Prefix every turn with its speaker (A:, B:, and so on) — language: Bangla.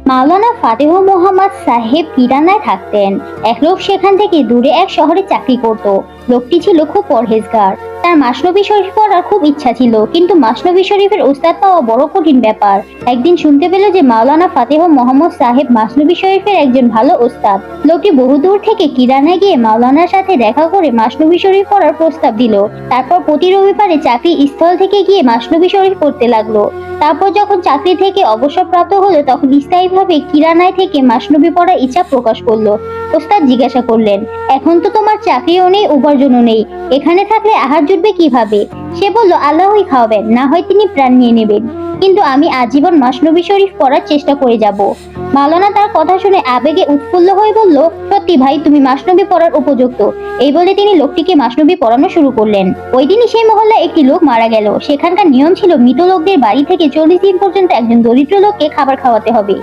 A: মাওলানা ফাতেহ মোহাম্মদ সাহেব কিরানায় থাকতেন। এক লোক সেখান থেকে দূরে এক শহরে চাকরি করত। লোকটি ছিল খুব পরহেজগার। তার মাসনবী শরীফ পড়ার খুব ইচ্ছা ছিল, কিন্তু মাসনবী শরীফের উস্তাদ পাওয়া বড় কঠিন ব্যাপার। একদিন শুনতে পেল যে মাওলানা ফাতেহ মোহাম্মদ সাহেব মাসনবী শরীফের একজন ভালো উস্তাদ। লোকটি বহুদূর থেকে কিরানায় গিয়ে মাওলানার সাথে দেখা করে মাসনবী শরীফ পড়ার প্রস্তাব দিল। তারপর প্রতি রবিবারে চাকরি স্থল থেকে গিয়ে মাসনবী শরীফ পড়তে লাগলো। তারপর যখন চাকরি থেকে অবসরপ্রাপ্ত হলো, তখন স্থায়ীভাবে কিরানায় থেকে মাসনবী পড়ার ইচ্ছা প্রকাশ করলো। ওস্তাদ জিজ্ঞাসা করলেন, এখন তো তোমার চাকরিও নেই, উপার্জনও নেই, এখানে থাকলে আহার জুটবে কিভাবে? সে বলল, আল্লাহই খাওয়াবেন, না হয় তিনি প্রাণ নিয়ে নেবেন, কিন্তু আমি আজীবন মাসনবী শরীফ পড়ার চেষ্টা করে যাব। মাওলানা তার কথা শুনে আবেগে উৎফুল্ল হয়ে বলল, সত্যি ভাই, তুমি মাসনবী পড়ার উপযুক্ত। এই বলে তিনি লোকটিকে মাসনবী পড়ানো শুরু করলেন। ওই দিনই সেই মহল্লায় একটি লোক মারা গেল। সেখানকার নিয়ম ছিল মৃত লোকদের বাড়ি থেকে 40 দিন পর্যন্ত একজন দরিদ্র লোককে খাবার খাওয়াতে হবে।